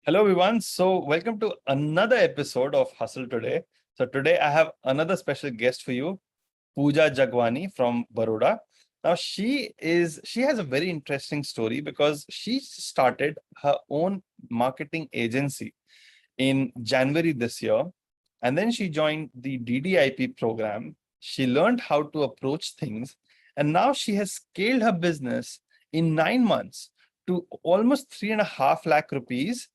Hello, everyone. So, welcome to another episode of Hustle Today. So, today I have another special guest for you, Pooja Jagwani from Baroda. Now, she has a very interesting story because she started her own marketing agency in January this year, and then she joined the DDIP program. She learned how to approach things, and now she has scaled her business in 9 months to almost 3.5 lakh rupees,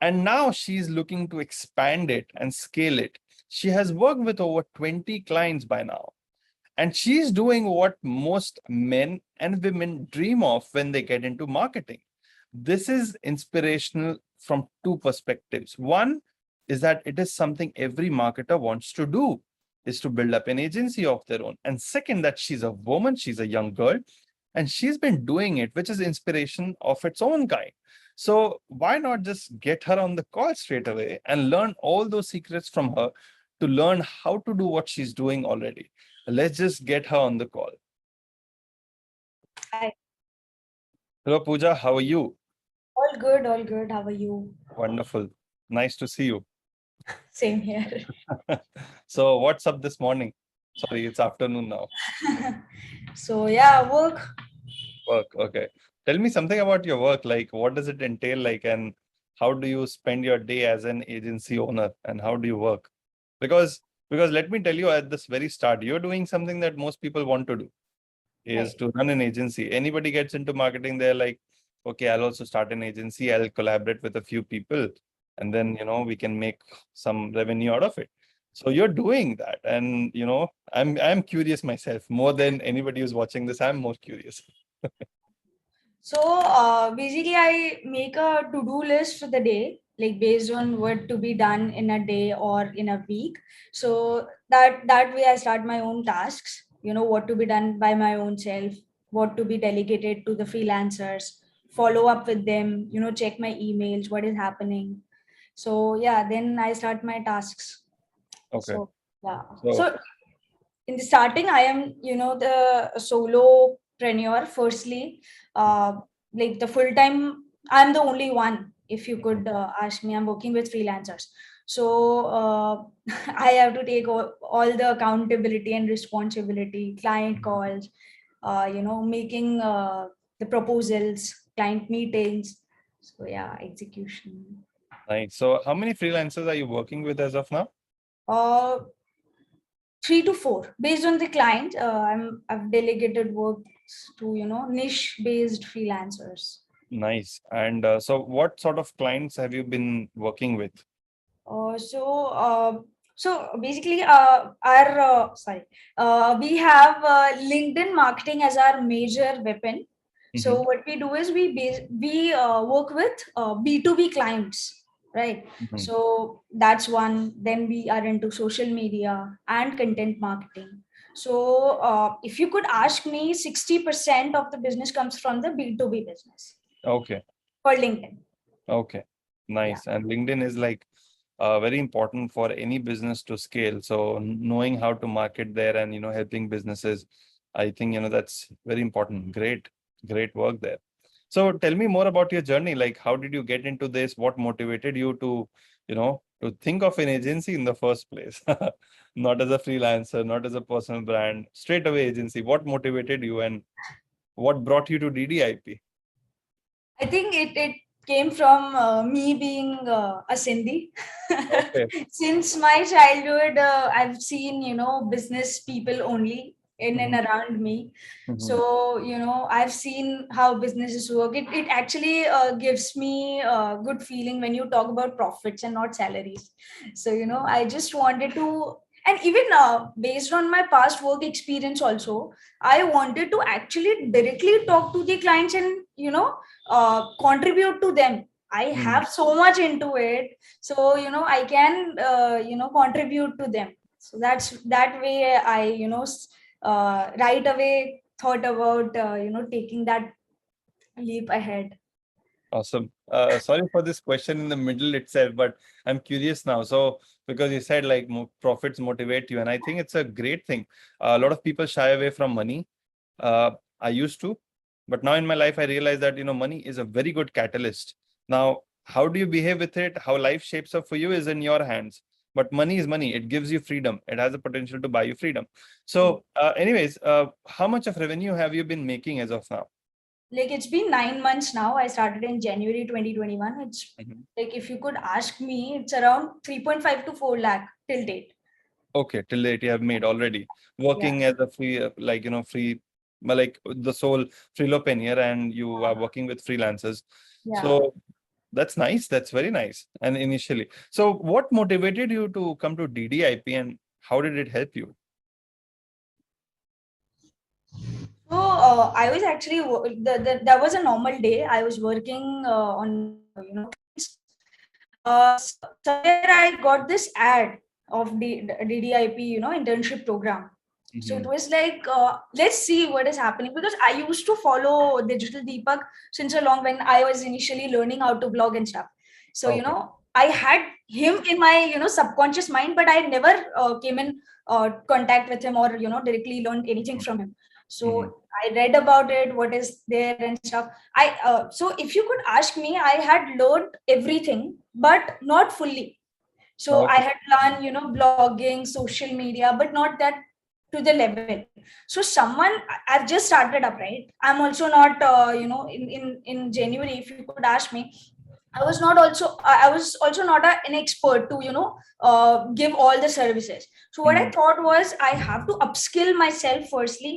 and now she's looking to expand it and scale it. She has worked with over 20 clients by now. And she's doing what most men and women dream of when they get into marketing. This is inspirational from two perspectives. One is that it is something every marketer wants to do, is to build up an agency of their own. And second, that she's a woman, she's a young girl, and she's been doing it, which is inspiration of its own kind. So why not just get her on the call straight away and learn all those secrets from her to learn how to do what she's doing already? Let's just get her on the call. Hi. Hello, Pooja. How are you? All good, all good. How are you? Wonderful. Nice to see you. Same here. So, what's up this morning? Sorry, it's afternoon now. So yeah, work. Work. Okay. Tell me something about your work. Like, what does it entail? Like, and how do you spend your day as an agency owner? And how do you work? Because let me tell you at this very start, you're doing something that most people want to do, is Right. to run an agency. Anybody gets into marketing, they're like, okay, I'll also start an agency. I'll collaborate with a few people, and then we can make some revenue out of it. So you're doing that, and I'm curious myself more than anybody who's watching this. I'm more curious. So basically, I make a to-do list for the day, like based on what to be done in a day or in a week. So that way, I start my own tasks. What to be done by my own self, what to be delegated to the freelancers, follow up with them. Check my emails, what is happening. So yeah, then I start my tasks. Okay. So yeah. So So in the starting, I am, the solopreneur. Firstly, like the full time, I'm the only one. If you could ask me, I'm working with freelancers. So I have to take all the accountability and responsibility, client calls, making the proposals, client meetings. So yeah, execution. nice. So how many freelancers are you working with as of now? Uh, 3 to 4 based on the client. I've delegated work to niche based freelancers. Nice. And so what sort of clients have you been working with? uh, so uh, so basically our sorry we have LinkedIn marketing as our major weapon. So Mhm, what we do is we work with B2B clients, right? mhm. So that's one. Then we are into social media and content marketing. So if you could ask me, 60% of the business comes from the B2B business Okay. for LinkedIn. Okay. Yeah. Nice. And LinkedIn is like very important for any business to scale. So knowing how to market there and helping businesses, I think that's very important. Great work there. So tell me more about your journey. Like, how did you get into this? What motivated you to think of an agency in the first place? Not as a freelancer, not as a personal brand, straight away agency. What motivated you and what brought you to DDIP? I think it came from me being a Sindhi. Okay. Since my childhood, I've seen, business people only in and Mhm, around me. mhm. So, I've seen how businesses work. It actually gives me a good feeling when you talk about profits and not salaries. So, I just wanted to, and even based on my past work experience also, I wanted to actually directly talk to the clients and, contribute to them. I Mm. have so much into it, so I can contribute to them. So that's that way I right away thought about taking that leap ahead. Awesome. Sorry for this question in the middle itself, but I'm curious now. So, because you said like profits motivate you, and I think it's a great thing. A lot of people shy away from money. I used to, but now in my life, I realize that money is a very good catalyst. Now, how do you behave with it, how life shapes up for you is in your hands. But money is money. It gives you freedom. It has the potential to buy you freedom. So, anyways, how much of revenue have you been making as of now? Like it's been 9 months now. I started in January 2021. It's Mhm. like, if you could ask me, it's around 3.5 to 4 lakh till date. Okay, till date you have made already Yeah. working as a free, like free, like the sole freelancer, and you are working with freelancers. Yeah. So that's nice. That's very nice. And initially, so what motivated you to come to DDIP, and how did it help you? So I was actually that was a normal day. I was working on somewhere I got this ad of the DDIP internship program. So it Mhm. was like, let's see what is happening, because I used to follow Digital Deepak since a long, when I was initially learning how to blog and stuff. So Okay. I had him in my subconscious mind, but I never came in contact with him, or directly learned anything from him. Mhm. So I read about it, what is there and stuff. So if you could ask me, I had learned everything, but not fully. So I Okay. had learned, blogging, social media, but not that to the level. So I've just started up, right? I'm also not, in January, if you could ask me, I was also not an expert to, give all the services. So what I Mhm. thought was, I have to upskill myself firstly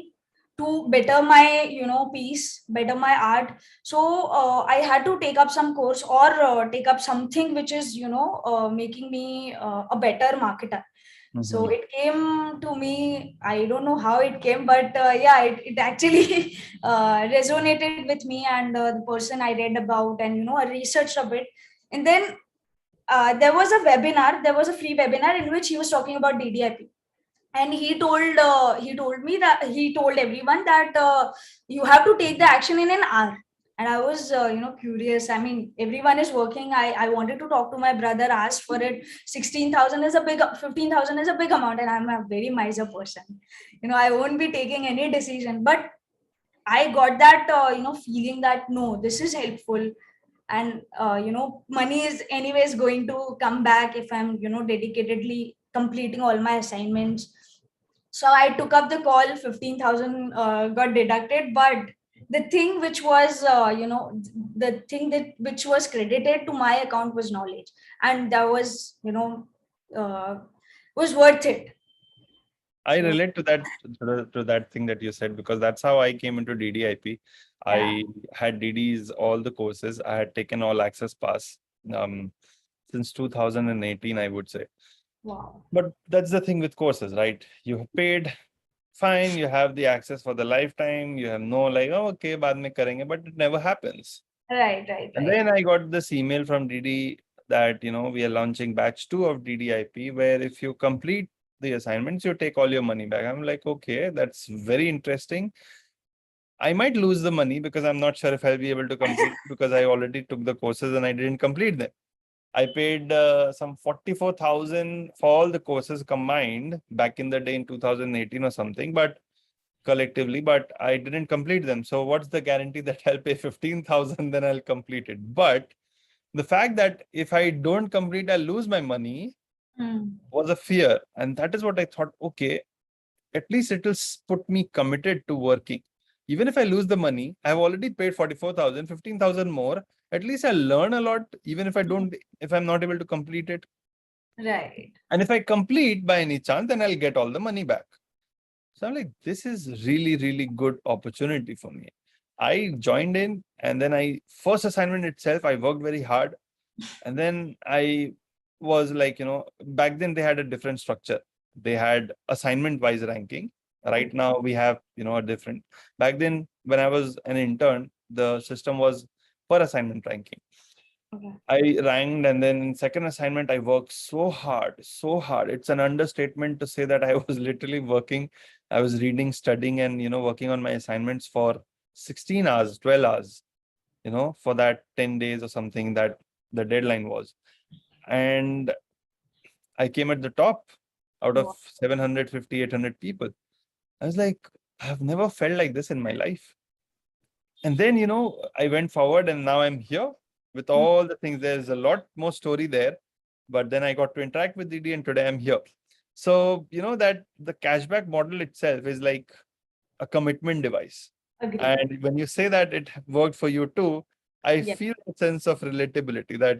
to better my, piece, better my art. So I had to take up some course, or take up something which is, making me a better marketer. So Mhm. it came to me. I don't know how it came, but yeah, it actually resonated with me, and the person I read about, and I researched a bit. And then there was a webinar. There was a free webinar in which he was talking about DDIP, and he told me that he told everyone that you have to take the action in an hour. And I was curious. I mean, everyone is working. I wanted to talk to my brother, asked for it. 16,000 is a big, 15,000 is a big amount, and I'm a very miser person. I won't be taking any decision, but I got that feeling that no, this is helpful. And money is anyways going to come back if I'm dedicatedly completing all my assignments. So I took up the call. 15,000 got deducted, but the thing which was the thing that which was credited to my account was knowledge, and that was uh, was worth it. I So relate to that thing that you said, because that's how I came into DDIP. yeah. I had DDs all the courses. I had taken all access pass um, since 2018, I would say. Wow. But that's the thing with courses, right? You have paid, fine, you have the access for the lifetime. You have no like, oh, okay, baad mein karenge, but it never happens. Right, right, And right. then I got this email from DD that, we are launching batch 2 of DDIP, where if you complete the assignments, you take all your money back. I'm like, okay, that's very interesting. I might lose the money because I'm not sure if I'll be able to complete, because I already took the courses and I didn't complete them. I paid some 44,000 for all the courses combined back in the day in 2018 or something, but collectively, but I didn't complete them. So what's the guarantee that I'll pay 15,000, then I'll complete it? But the fact that if I don't complete, I'll lose my money Hmm. was a fear. And that is what I thought, okay, at least it will put me committed to working. Even if I lose the money, I've already paid 44,000, 15,000 more. At least I'll learn a lot, even if I'm not able to complete it. Right. And if I complete by any chance, then I'll get all the money back. So I'm like, this is really, really good opportunity for me. I joined in, and then first assignment itself, I worked very hard. And then I was like, back then they had a different structure. They had assignment wise ranking. Right Okay. now we have, a different. Back then, when I was an intern, the system was per assignment ranking. Okay. I ranked, and then in second assignment, I worked so hard, so hard. It's an understatement to say that I was literally working. I was reading, studying, and working on my assignments for 16 hours, 12 hours, for that 10 days or something that the deadline was. And I came at the top out of Wow. 750, 800 people. I was like, I've never felt like this in my life. And then, I went forward, and now I'm here. with all the things. There's a lot more story there, but then I got to interact with Didi, and today I'm here. So, that the cashback model itself is like a commitment device. Agree. And when you say that it worked for you too, I Yes. feel a sense of relatability that,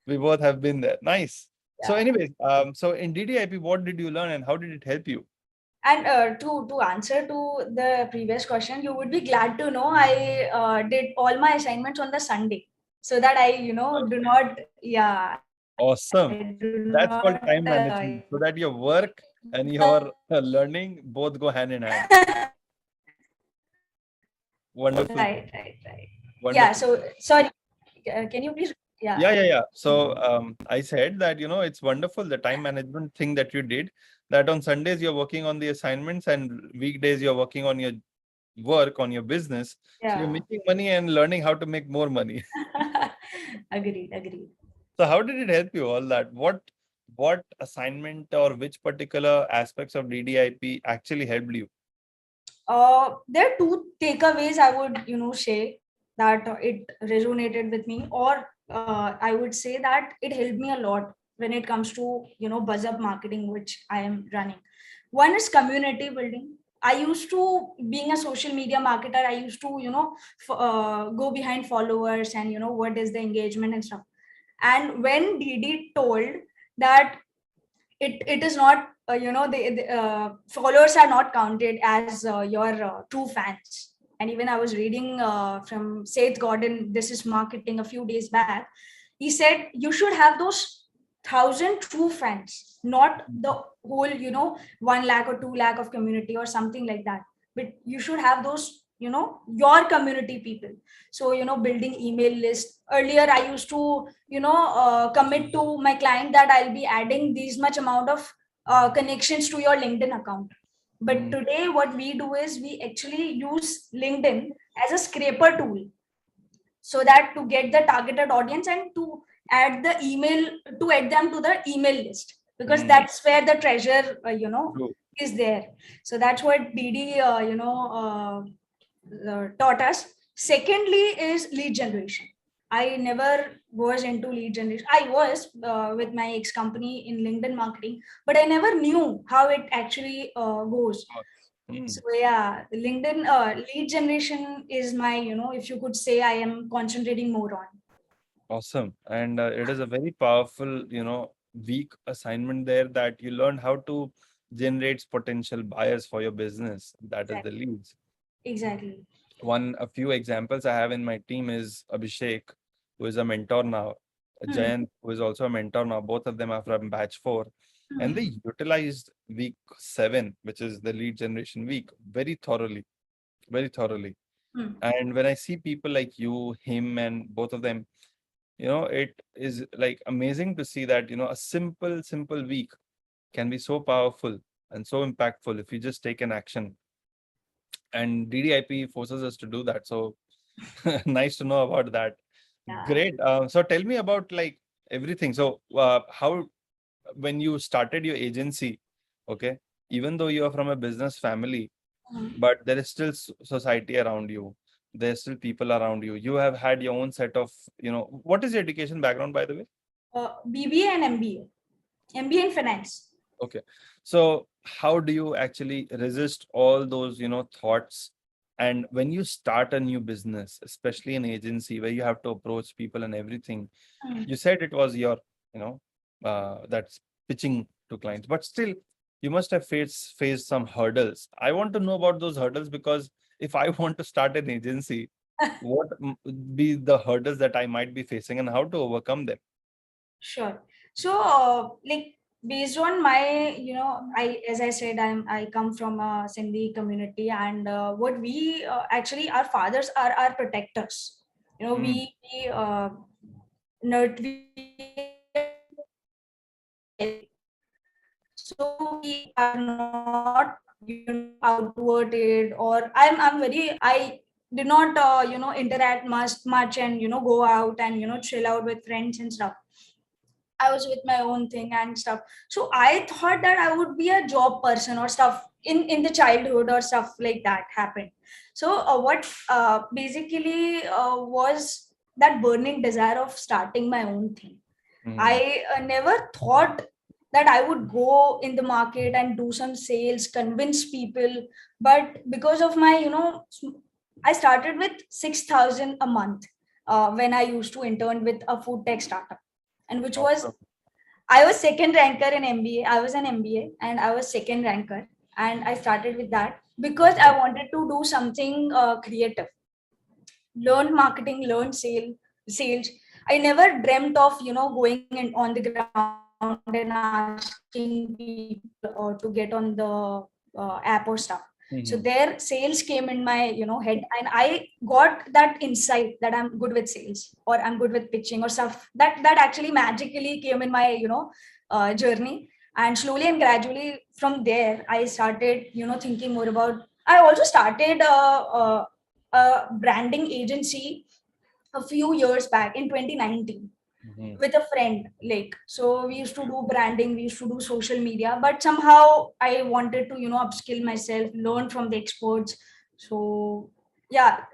we both have been there. Nice. So Yeah. anyways, so in DDIP, what did you learn and how did it help you? And to answer to the previous question, you would be glad to know I did all my assignments on the Sunday, so that I do not, yeah, I do not Awesome. That's called time management. So that your work and your learning both go hand in hand. Wonderful. right. Yeah. Wonderful. So sorry, can you please? Yeah. Yeah. So I said that, it's wonderful, the time management thing that you did, that on Sundays you're working on the assignments and weekdays you're working on your work, on your business. So you're Yeah. making money and learning how to make more money. Agreed. So how did it help you, all that? What assignment or which particular aspects of DDIP actually helped you? There are two takeaways I would, say that it resonated with me, or I would say that it helped me a lot when it comes to, buzz up marketing, which I am running. One is community building. I used to, being a social media marketer, I used to, go behind followers and, what is the engagement and stuff. And when Didi told that it is not the followers are not counted as your true fans, and even I was reading from Seth Godin, This Is Marketing, a few days back. He said you should have those 1,000 true fans, not the whole 1 lakh or 2 lakh of community or something like that, but you should have those your community people. So building email list. Earlier I used to commit to my client that I'll be adding these much amount of connections to your LinkedIn account. But today what we do is we actually use LinkedIn as a scraper tool, so that to get the targeted audience and to add the email, to add them to the email list, because that's where the treasure True. is there. So that's what Didi taught us. Secondly is lead generation. I never was into lead generation. I was with my ex company in LinkedIn marketing, but I never knew how it actually goes. So yeah, the LinkedIn lead generation is my, if you could say, I am concentrating more on. Awesome. And it is a very powerful, week assignment there, that you learn how to generate potential buyers for your business. That is the leads. Exactly. A few examples I have in my team is Abhishek, who is a mentor now, Jayant, who is also a mentor now. Both of them are from batch 4. And they utilized week 7, which is the lead generation week, very thoroughly. And when I see people like you, him, and both of them, it is like amazing to see that, a simple week can be so powerful and so impactful if you just take an action. And DDIP forces us to do that. So nice to know about that. Yeah. Great. So tell me about like everything. So how, when you started your agency, okay, even though you are from a business family, but there is still society around you. There's still people around you. You have had your own set of, what is your education background, by the way? BBA and MBA. MBA in finance. Okay. So how do you actually resist all those, thoughts? And when you start a new business, especially an agency where you have to approach people and everything, you said it was your, that's pitching to clients, but still you must have faced some hurdles. I want to know about those hurdles, because if I want to start an agency, what would be the hurdles that I might be facing and how to overcome them? Sure. So, like, based on my, as I said, I come from a Sindhi community, and what we actually, our fathers are our protectors. We so we are not, outwarded, or I did not, interact much and, go out and, chill out with friends and stuff. I was with my own thing and stuff. So I thought that I would be a job person or stuff in the childhood or stuff like that happened. So what basically was that burning desire of starting my own thing. Mhm. I never thought that I would go in the market and do some sales, convince people. But because of my, I started with 6,000 a month when I used to intern with a food tech startup, and which was, Awesome. I was second ranker in MBA. I was an MBA and I was second ranker, and I started with that because I Awesome. wanted to do something creative, learn marketing, learn sales. I never dreamt of going in on the ground and asking people to get on the app or stuff. So their Mhm. sales came in my head, and I got that insight that I'm good with sales or I'm good with pitching or stuff. That actually magically came in my journey. And slowly and gradually from there I started thinking more about. I also started a branding agency a few years back in 2019 Mhm. with a friend. Like, so we used to do branding, we used to do social media, but somehow I wanted to upskill myself, learn from the experts. So yeah,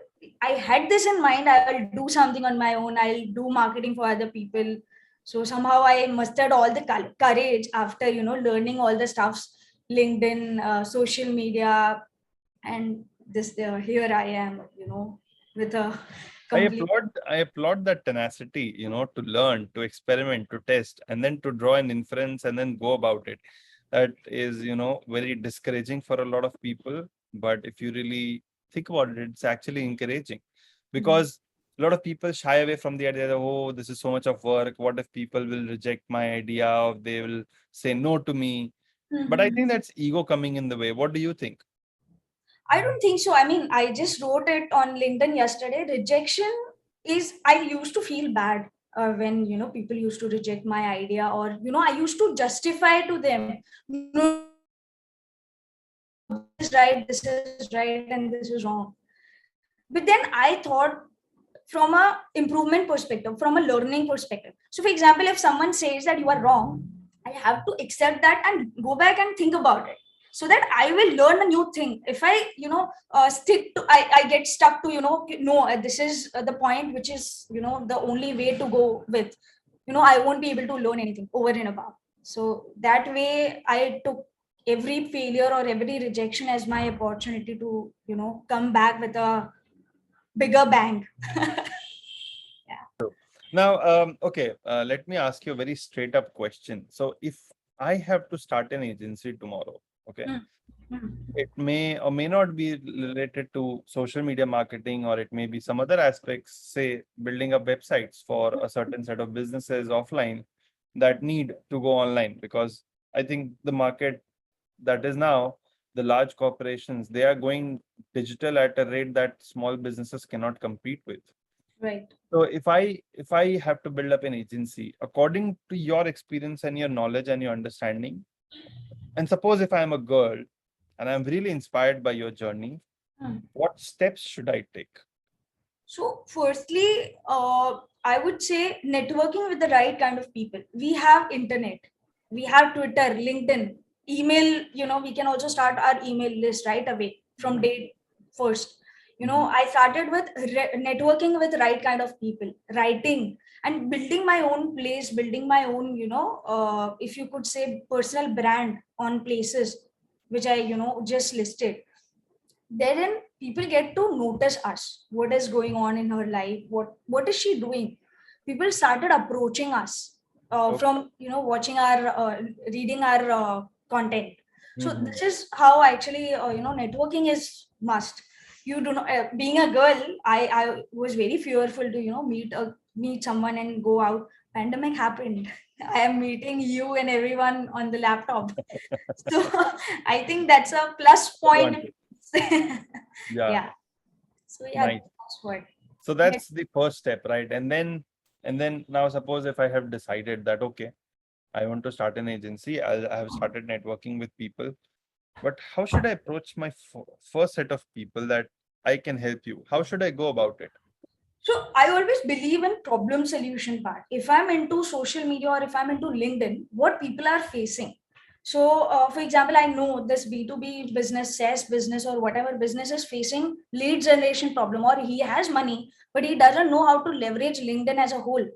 I had this in mind, I'll do something on my own, I'll do marketing for other people. So somehow I mustered all the courage after learning all the stuffs, LinkedIn, social media, and this here I am with a complete. I applaud that tenacity, to learn, to experiment, to test, and then to draw an inference and then go about it. That is, very discouraging for a lot of people. But if you really think about it, it's actually encouraging because a lot of people shy away from the idea that, oh, this is so much of work. What if people will reject my idea or they will say no to me? But I think Mhm. that's ego coming in the way. What do you think? I don't think so. I mean, I just wrote it on LinkedIn yesterday. Rejection is, I used to feel bad when, people used to reject my idea, or, I used to justify to them, no, this is right, this is right, and this is wrong. But then I thought from a improvement perspective, from a learning perspective. So, for example, if someone says that you are wrong, I have to accept that and go back and think about it, so that I will learn a new thing. If I stick to, I get stuck to no, this is the point which is the only way to go with, I won't be able to learn anything over and above. So that way I took every failure or every rejection as my opportunity to come back with a bigger bang. Yeah. Now, okay, let me ask you a very straight up question. So, if I have to start an agency tomorrow, okay, Mm, mm, it may or may not be related to social media marketing, or it may be some other aspects, say building up websites for a certain set of businesses offline that need to go online. Because I think the market that is now, the large corporations, they are going digital at a rate that small businesses cannot compete with. right. So if I have to build up an agency according to your experience and your knowledge and your understanding, and suppose if I'm a girl and I'm really inspired by your journey, Mm. what steps should I take? So, firstly, I would say networking with the right kind of people. We have internet, we have Twitter, LinkedIn, email. We can also start our email list right away from day first. Mhm. I started with networking with right kind of people, writing, and building my own place, building my own, if you could say, personal brand on places which I, just listed. Therein people get to notice us, what is going on in her life, what is she doing. People started approaching us Okay. from watching our reading our content. So Mhm. this is how actually networking is must. You do not, being a girl, I was very fearful to meet someone and go out. Pandemic happened. I am meeting you and everyone on the laptop. So I think that's a plus point. Advantage. Yeah, Yeah. So yeah, nice. that's what. So that's the first step, right? And then now suppose if I have decided that okay, I want to start an agency, I have started networking with people, but how should I approach my first set of people that I can help you? How should I go about it? So I always believe in problem solution part. If I'm into social media or if I'm into LinkedIn, what people are facing, So, for example, I know this B2B business, SaaS business, or whatever business is facing lead generation problem, or he has money, but he doesn't know how to leverage LinkedIn as a whole.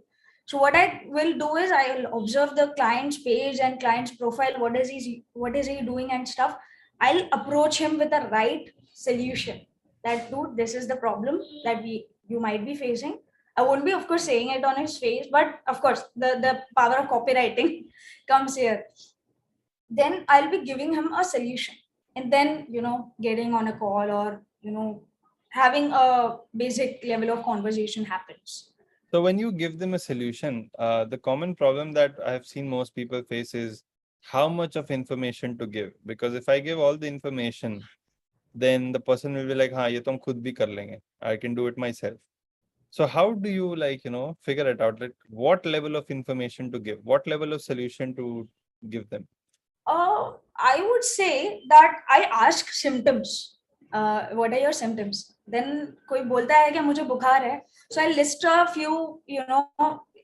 So, what I will do is I will observe the client's page and client's profile. What is he doing and stuff. I'll approach him with the right solution. That dude, this is the problem that you might be facing. I won't be, of course, saying it on his face, but of course, the power of copywriting comes here. Then I'll be giving him a solution, and then getting on a call, or having a basic level of conversation happens. So when you give them a solution, the common problem that I've seen most people face is how much of information to give. Because if I give all the information, then the person will be like, "Ha, ye to hum khud bhi kar lenge. I can do it myself." So how do you figure it out? Like what level of information to give? What level of solution to give them? I would say that I ask symptoms. What are your symptoms? Then कोई बोलता है कि मुझे बुखार है, so I list a few,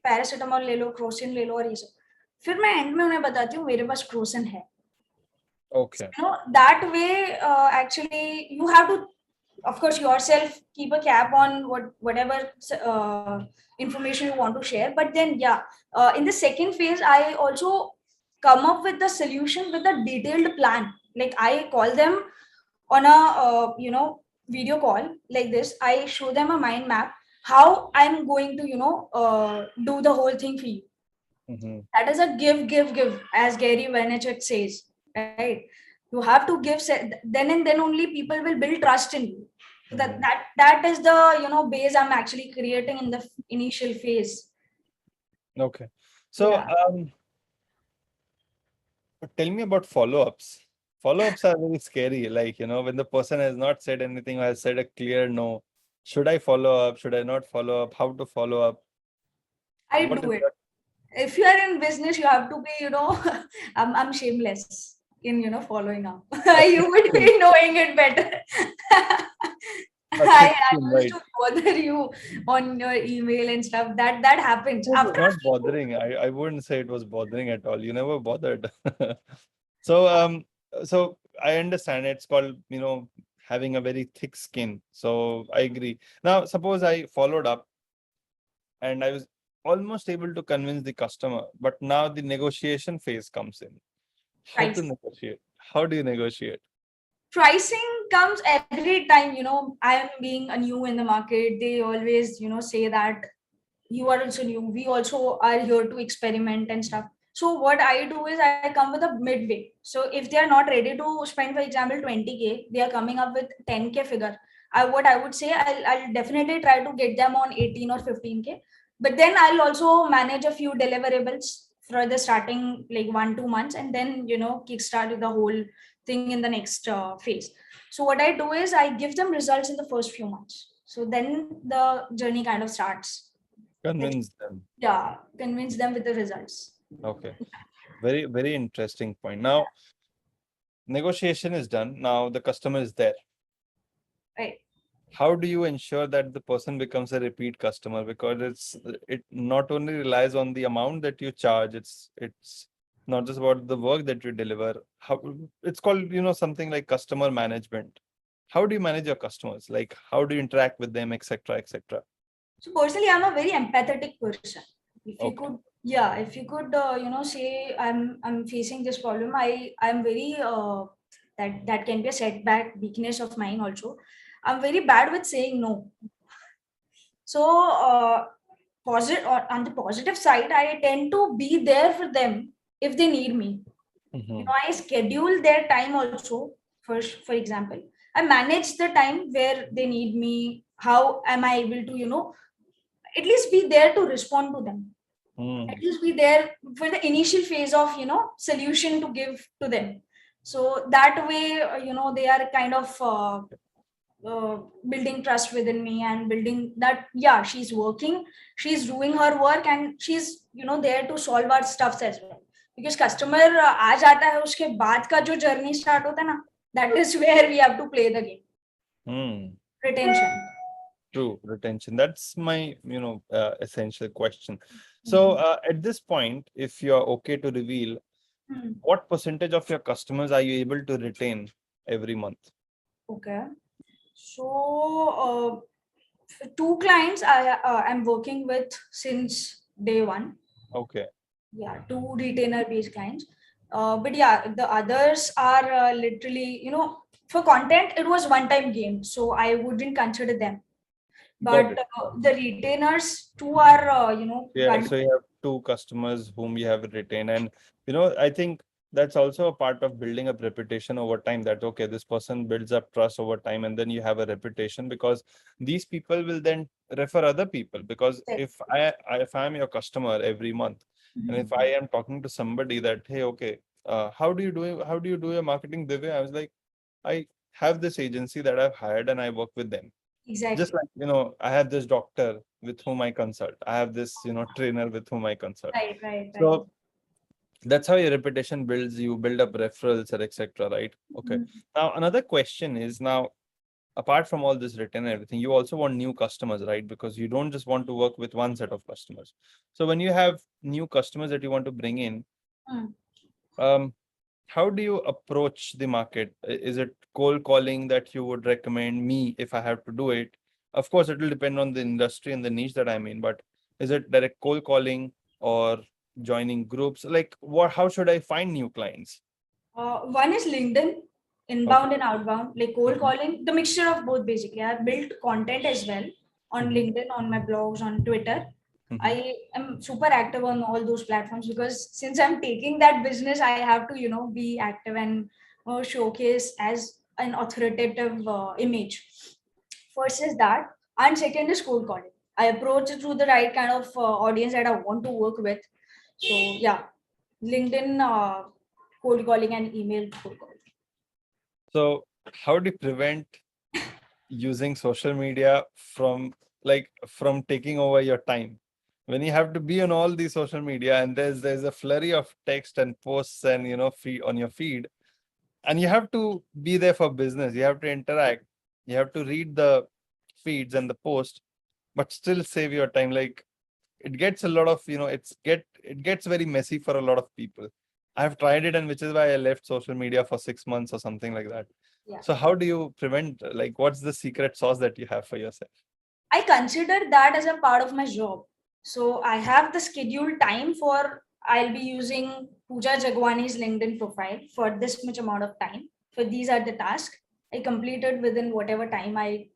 paracetamol ले लो, Crocin ले लो और ये सब. फिर मैं एंड में उन्हें बताती हूँ मेरे पास क्रोसिन है. Okay. That way, actually, you have to, of course, yourself keep a cap on whatever information you want to share. But then, yeah, in the second phase, I also come up with the solution with a detailed plan. Like I call them on a video call like this. I show them a mind map how I'm going to do the whole thing for you. Mm-hmm. That is a give, as Gary Vaynerchuk says, right? You have to give, then and then only people will build trust in you. So that is the base I'm actually creating in the initial phase. Okay. So Yeah. Tell me about follow-ups. Follow-ups are very scary. Like, when the person has not said anything or has said a clear no, should I follow up? Should I not follow up? How to follow up? I What do is it. that? If you are in business, you have to be, I'm shameless in, following up. You would be knowing it better. A thick I skin, used right? to bother you on your email and stuff. That happens. It was After not bothering. I wouldn't say it was bothering at all. You never bothered. So I understand it's called, having a very thick skin. So I agree. Now, suppose I followed up and I was almost able to convince the customer, but now the negotiation phase comes in. How to price. negotiate? How do you negotiate? Pricing comes every time, I am being a new in the market. They always, say that you are also new. We also are here to experiment and stuff. So what I do is I come with a midway. So if they are not ready to spend, for example, 20K, they are coming up with 10K figure. What I would say, I'll definitely try to get them on 18 or 15K. But then I'll also manage a few deliverables for the starting like 1-2 months, and then kickstart the whole thing in the next phase. So what I do is I give them results in the first few months. So then the journey kind of starts. Convince them. Yeah, convince them with the results. Okay. Very, very interesting point. Now, negotiation is done. Now the customer is there. Right. How do you ensure that the person becomes a repeat customer? Because it not only relies on the amount that you charge, it's not just about the work that you deliver. How it's called, something like customer management. How do you manage your customers? Like how do you interact with them, etc., etc.? So personally, I'm a very empathetic person. If you Okay. could, yeah, if you could, say I'm facing this problem, I'm very that can be a setback, weakness of mine also. I'm very bad with saying no. So positive, on the positive side, I tend to be there for them if they need me. Mhm. I schedule their time also. For example, I manage the time where they need me. How am I able to at least be there to respond to them, at least be there for the initial phase of solution to give to them. So that way they are kind of building trust within me, and building that, yeah, she's working, she's doing her work, and she's there to solve our stuffs as well. Because customer आ जाता है, उसके बाद का जो journey start होता है ना, that is where we have to play the game. Retention. True, retention. That's my, essential question. So at this point, if you're okay to reveal, Hmm. what percentage of your customers are you able to retain every month? Okay. So, two clients I'm working with since day one. Okay. Yeah, two retainer based clients. But yeah, the others are literally, for content, it was one time game. So I wouldn't consider them. Got But it. the retainers two are, Yeah, so you have two customers whom you have retained, and I think that's also a part of building up reputation over time. That okay, this person builds up trust over time, and then you have a reputation because these people will then refer other people. Because if I'm your customer every month, and if I am talking to somebody that hey, okay, how do you do your marketing, Divya? I was like, I have this agency that I've hired and I work with them. Just exactly. like, I have this doctor with whom I consult. I have this, trainer with whom I consult. Right, right, right. So that's how your reputation builds. You build up referrals or etc. Right? Okay. Mhm. Now another question is now, apart from all this written and everything, you also want new customers, right? Because you don't just want to work with one set of customers. So when you have new customers that you want to bring in, Mm. um, how do you approach the market? Is it cold calling that you would recommend me if I have to do it? Of course, it will depend on the industry and the niche that I'm in, but is it direct cold calling or joining groups? Like what, how should I find new clients? One is LinkedIn, Okay. inbound and outbound, like cold Mhm, calling, the mixture of both basically. I've built content as well on mhm, LinkedIn, on my blogs, on Twitter. mhm. I am super active on all those platforms because since I'm taking that business, I have to, be active and showcase as an authoritative image. First is that, and second is cold calling. I approach it through the right kind of audience that I want to work with. So yeah, LinkedIn cold calling and email cold calling. So how do you prevent using social media from taking over your time? When you have to be on all these social media and there's a flurry of text and posts and feed on your feed, and you have to be there for business, you have to interact, you have to read the feeds and the post, but still save your time. Like it gets a lot of it gets very messy for a lot of people. I've tried it, and which is why I left social media for 6 months or something like that. Yeah. So how do you prevent, like, what's the secret sauce that you have for yourself? I consider that as a part of my job. So I have the scheduled time for I'll be using Pooja Jagwani's LinkedIn profile for this much amount of time. For these are the tasks I completed within whatever time I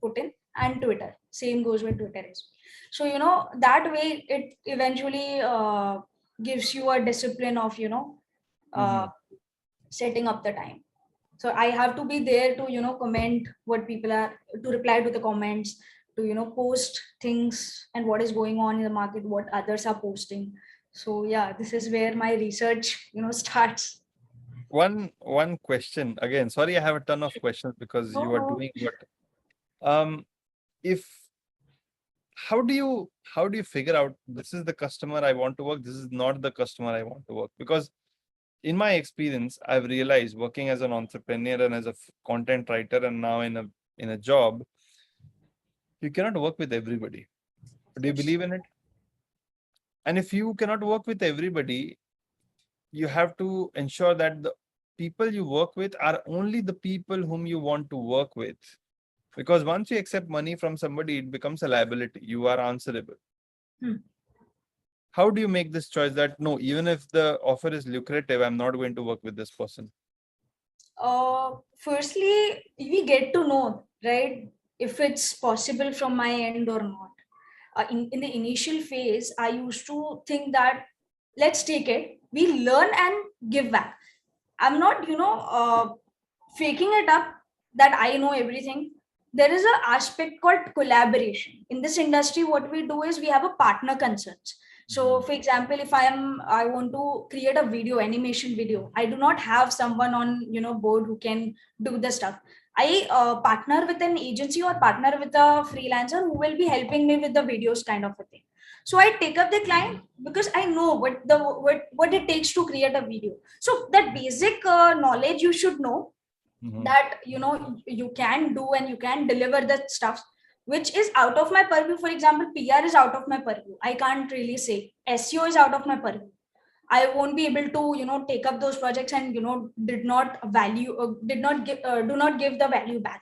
put in, and Twitter. Same goes with Twitter as well. So that way it eventually gives you a discipline of uh, Mhm. setting up the time. So I have to be there to comment what people are, to reply to the comments, to post things and what is going on in the market, what others are posting. So yeah, this is where my research starts. One question again. Sorry, I have a ton of questions because No, you are no. doing what. If how do you figure out this is the customer I want to work, this is not the customer I want to work? Because in my experience, I've realized working as an entrepreneur and as a content writer and now in a job, you cannot work with everybody. Do you It's believe in it? And if you cannot work with everybody, you have to ensure that the people you work with are only the people whom you want to work with. Because once you accept money from somebody, it becomes a liability. You are answerable. hmm. How do you make this choice that no, even if the offer is lucrative, I'm not going to work with this person? Firstly, we get to know, right, if it's possible from my end or not. In the initial phase, I used to think that let's take it, we learn and give back. I'm not, faking it up that I know everything. There is an aspect called collaboration. In this industry, what we do is we have a partner concerns. So, Mhm. for example, if I want to create a video, animation video, I do not have someone on board who can do the stuff. I partner with an agency or partner with a freelancer who will be helping me with the videos, kind of a thing. So I take up the client because I know what it takes to create a video. So that basic knowledge you should know, Mhm. that you can do and you can deliver the stuff which is out of my purview. For example, PR is out of my purview. I can't really say SEO is out of my purview. I won't be able to, take up those projects and, did not value, did not give, do not give the value back.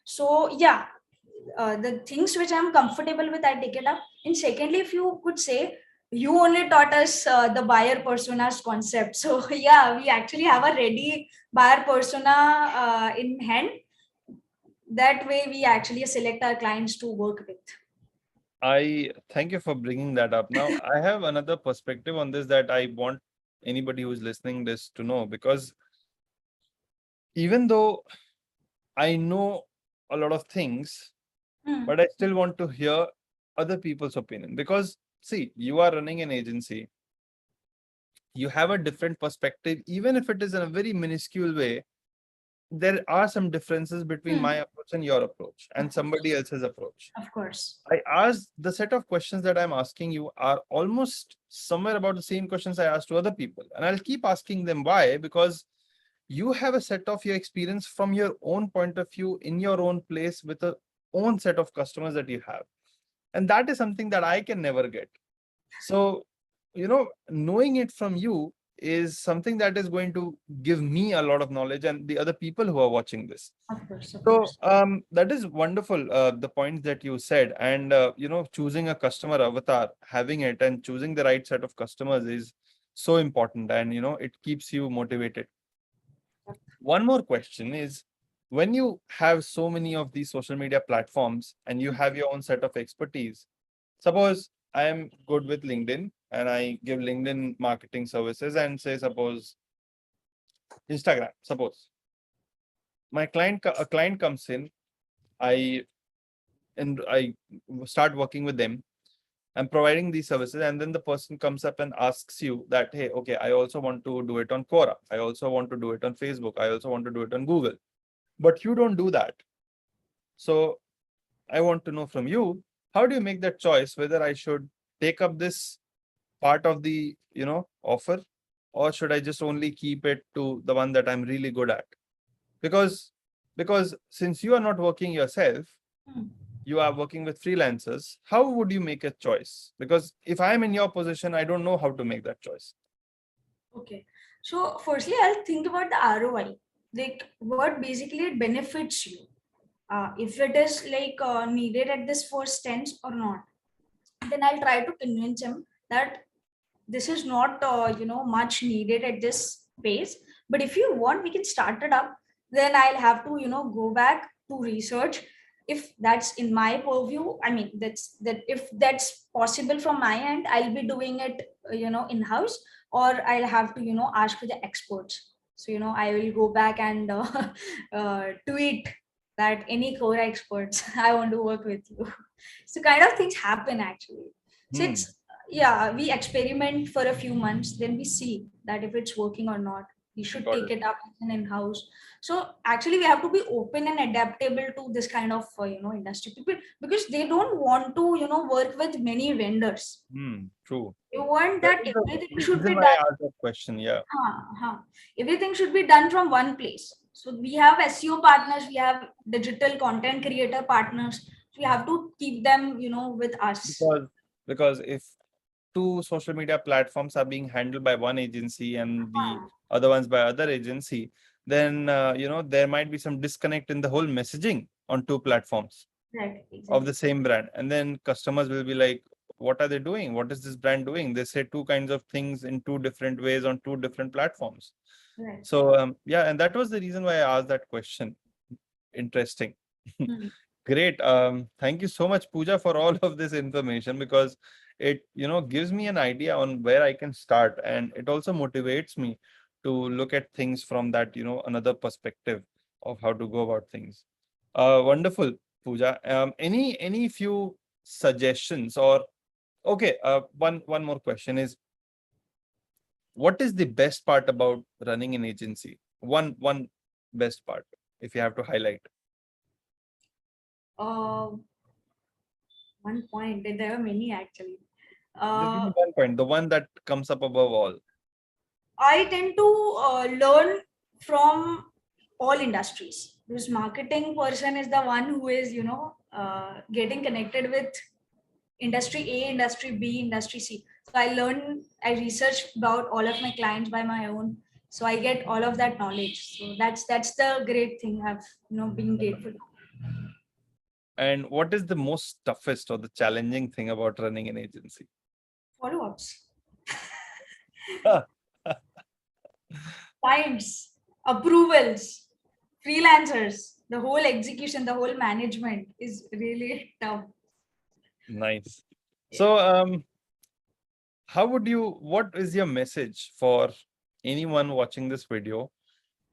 So yeah, the things which I'm comfortable with, I take it up. And secondly, if you could say, you only taught us the buyer personas concept. So yeah, we actually have a ready buyer persona in hand. That way we actually select our clients to work with. I thank you for bringing that up. Now, I have another perspective on this that I want anybody who's listening this to know, because even though I know a lot of things, but I still want to hear other people's opinion, because see, you are running an agency. You have a different perspective, even if it is in a very minuscule way. There are some differences between my approach and your approach and somebody else's approach. Of course. I asked the set of questions that I'm asking you are almost somewhere about the same questions I asked to other people. And I'll keep asking them why, because you have a set of your experience from your own point of view in your own place with a own set of customers that you have. And that is something that I can never get. So, knowing it from you is something that is going to give me a lot of knowledge and the other people who are watching this. Of course. So that is wonderful, the points that you said. And, choosing a customer avatar, having it and choosing the right set of customers is so important. And, it keeps you motivated. One more question is, when you have so many of these social media platforms and you have your own set of expertise, suppose I am good with LinkedIn and I give LinkedIn marketing services, and say, suppose Instagram, suppose a client comes in, I start working with them. I'm providing these services, and then the person comes up and asks you that, hey, okay, I also want to do it on Quora. I also want to do it on Facebook. I also want to do it on Google. But you don't do that. So I want to know from you, how do you make that choice whether I should take up this part of the, offer, or should I just only keep it to the one that I'm really good at? Because since you are not working yourself, you are working with freelancers, how would you make a choice? Because if I'm in your position, I don't know how to make that choice. Okay. So firstly, I'll think about the ROI, like what basically it benefits you. If it is like needed at this first tense or not, then I'll try to convince him that this is not, much needed at this pace. But if you want, we can start it up. Then I'll have to, go back to research if that's in my purview. I mean, that if that's possible from my end, I'll be doing it, in house, or I'll have to, ask for the experts. So, I will go back and tweet that any core experts, I want to work with you. So kind of things happen actually. So it's, yeah, we experiment for a few months, then we see that if it's working or not, we should Got take it. it up in-house. So actually we have to be open and adaptable to this kind of industry people, because they don't want to work with many vendors. True. They want That that is the everything should reason be why done. I asked that question. Yeah. Everything should be done from one place. So we have SEO partners, we have digital content creator partners. We have to keep them, with us. Because if two social media platforms are being handled by one agency and the other ones by other agency, then there might be some disconnect in the whole messaging on two platforms Right, of exactly. the same brand. And then customers will be like, what are they doing? What is this brand doing? They say two kinds of things in two different ways on two different platforms. Right. So yeah, and that was the reason why I asked that question. Interesting. Great. Thank you so much, Pooja, for all of this information, because it, gives me an idea on where I can start, and it also motivates me to look at things from that, another perspective of how to go about things. Wonderful, Pooja. Any few suggestions, or okay, one more question is, what is the best part about running an agency? One best part, if you have to highlight. One point, and there are many actually. Just give me Uh, one point, the one that comes up above all. I tend to learn from all industries, because marketing person is the one who is, getting connected with industry A, industry B, industry C. So I researched about all of my clients by my own. So I get all of that knowledge. So that's the great thing I've been grateful. And what is the most toughest or the challenging thing about running an agency? Follow-ups, clients, approvals, freelancers, the whole execution, the whole management is really tough. Nice. So, what is your message for anyone watching this video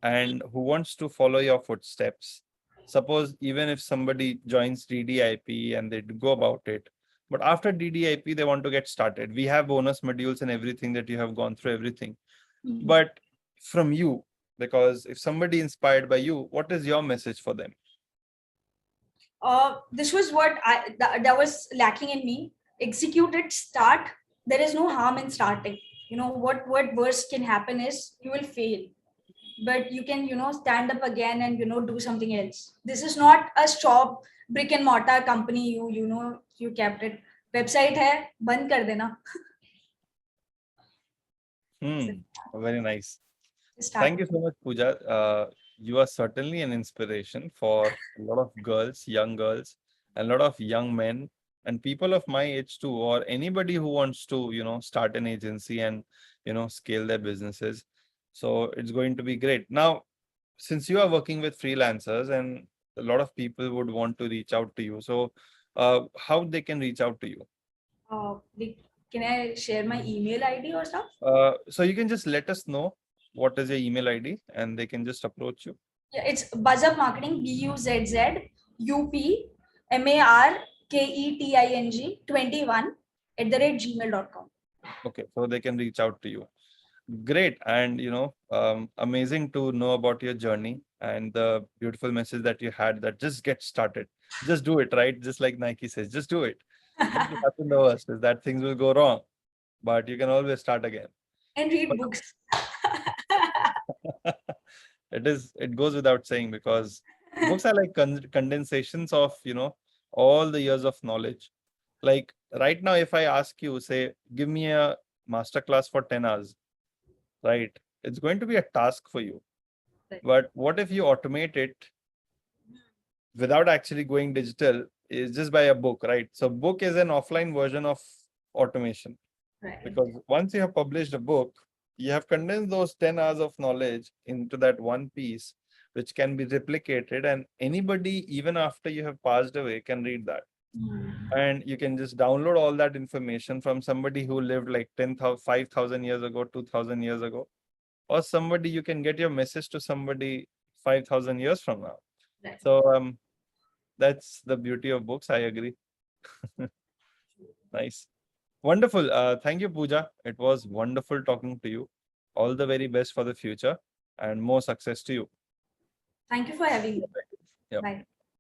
and who wants to follow your footsteps? Suppose even if somebody joins DDIP and they go about it, but after DDIP, they want to get started. We have bonus modules and everything that you have gone through everything. But from you, because if somebody inspired by you, what is your message for them? This was what that was lacking in me. Execute it, start. There is no harm in starting. What worst can happen is you will fail, but you can stand up again and do something else. This is not a shop, brick and mortar company. You kept it. Website hai, band kar dena. Very nice. Start. Thank you so much, Pooja. You are certainly an inspiration for a lot of girls, young girls, and a lot of young men, and people of my age too, or anybody who wants to, start an agency and, scale their businesses. So it's going to be great. Now, since you are working with freelancers and a lot of people would want to reach out to you, so how they can reach out to you? Can I share my email ID or stuff? So you can just let us know what is your email ID and they can just approach you. Yeah, it's BuzzUp Marketing, BuzzUpMarketing 21 Okay, so they can reach out to you. Great. And, amazing to know about your journey and the beautiful message that you had that just get started. Just do it, right? Just like Nike says, just do it. What will happen the worst is that things will go wrong, but you can always start again. And read books. It goes without saying because books are like condensations of, all the years of knowledge. Like right now, if I ask you, say, give me a masterclass for 10 hours, right? It's going to be a task for you. Right. But what if you automate it without actually going digital is just by a book, right? So book is an offline version of automation. Right. Because once you have published a book, you have condensed those 10 hours of knowledge into that one piece, which can be replicated and anybody, even after you have passed away, can read that. And you can just download all that information from somebody who lived like 10,000, 5,000 years ago, 2,000 years ago, or somebody you can get your message to somebody 5,000 years from now. Right. So that's the beauty of books. I agree. Nice. Wonderful. Thank you, Pooja. It was wonderful talking to you. All the very best for the future and more success to you. Thank you for having me. Yep. Bye.